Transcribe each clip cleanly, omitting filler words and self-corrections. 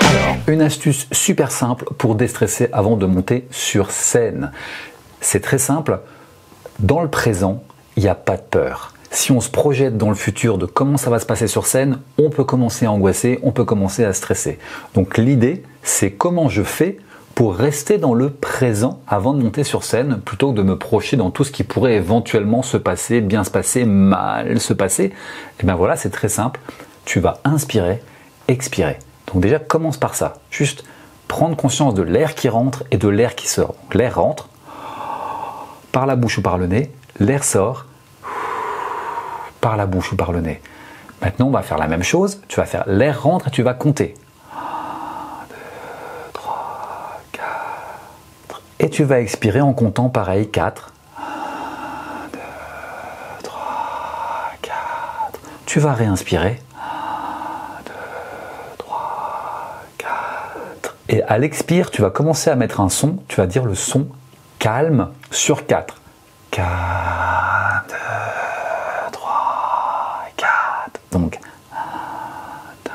Alors, une astuce super simple pour déstresser avant de monter sur scène. C'est très simple, dans le présent, il n'y a pas de peur. Si on se projette dans le futur de comment ça va se passer sur scène, on peut commencer à angoisser, on peut commencer à stresser. Donc l'idée, c'est comment je fais pour rester dans le présent avant de monter sur scène, plutôt que de me projeter dans tout ce qui pourrait éventuellement se passer, bien se passer, mal se passer. Et bien voilà, c'est très simple. Tu vas inspirer, expirer. Donc déjà, commence par ça. Juste prendre conscience de l'air qui rentre et de l'air qui sort. Donc l'air rentre par la bouche ou par le nez, l'air sort par la bouche ou par le nez. Maintenant, on va faire la même chose. Tu vas faire l'air rentre et tu vas compter. Et tu vas expirer en comptant pareil 4. 1, 2, 3, 4. Tu vas réinspirer. 1, 2, 3, 4. Et à l'expire, tu vas commencer à mettre un son. Tu vas dire le son calme sur 4. 4, 2, 3, 4. Donc, 1, 2,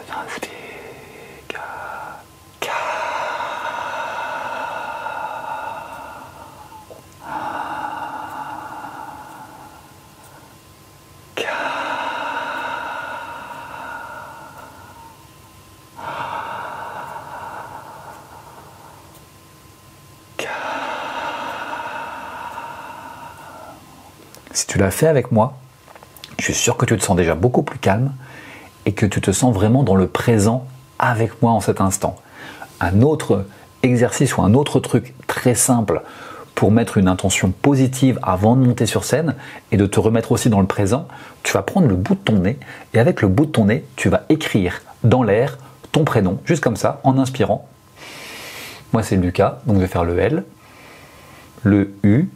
3, 4. 4. Si tu l'as fait avec moi, je suis sûr que tu te sens déjà beaucoup plus calme et que tu te sens vraiment dans le présent avec moi en cet instant. Un autre exercice ou un autre truc très simple pour mettre une intention positive avant de monter sur scène et de te remettre aussi dans le présent, tu vas prendre le bout de ton nez et avec le bout de ton nez, tu vas écrire dans l'air ton prénom, juste comme ça, en inspirant. Moi c'est Lucas, donc je vais faire le L, le U,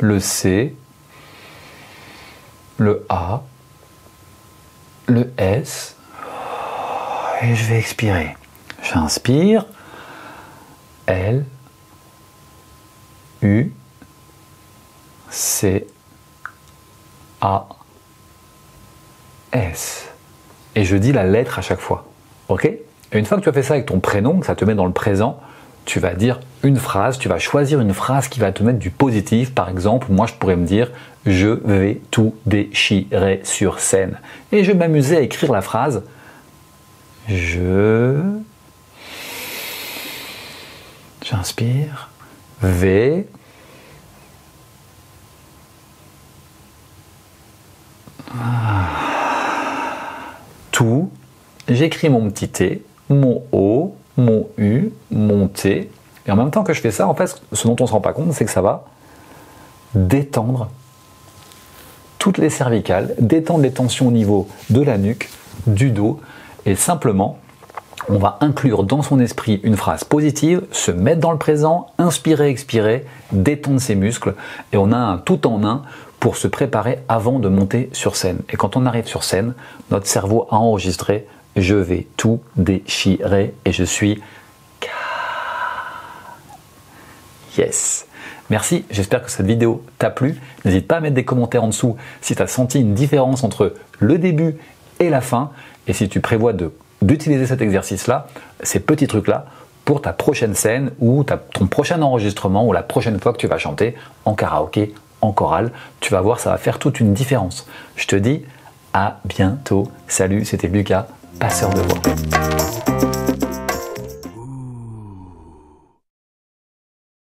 le C, le A, le S, et je vais expirer. J'inspire, L, U, C, A, S. Et je dis la lettre à chaque fois. Ok ? Et une fois que tu as fait ça avec ton prénom, que ça te met dans le présent, tu vas dire une phrase, tu vas choisir une phrase qui va te mettre du positif. Par exemple, moi je pourrais me dire « Je vais tout déchirer sur scène ». Et je vais m'amuser à écrire la phrase « J'inspire, vais tout ». J'écris mon petit T, mon O, mon U, mon T. Et en même temps que je fais ça, en fait, ce dont on ne se rend pas compte, c'est que ça va détendre toutes les cervicales, détendre les tensions au niveau de la nuque, du dos. Et simplement, on va inclure dans son esprit une phrase positive, se mettre dans le présent, inspirer, expirer, détendre ses muscles. Et on a un tout en un pour se préparer avant de monter sur scène. Et quand on arrive sur scène, notre cerveau a enregistré « Je vais tout déchirer et je suis yes ». Merci, j'espère que cette vidéo t'a plu. N'hésite pas à mettre des commentaires en dessous si tu as senti une différence entre le début et la fin. Et si tu prévois d'utiliser cet exercice-là, ces petits trucs-là, pour ta prochaine scène ou ton prochain enregistrement ou la prochaine fois que tu vas chanter en karaoké, en chorale, tu vas voir, ça va faire toute une différence. Je te dis à bientôt. Salut, c'était Lucas, passeur de voix.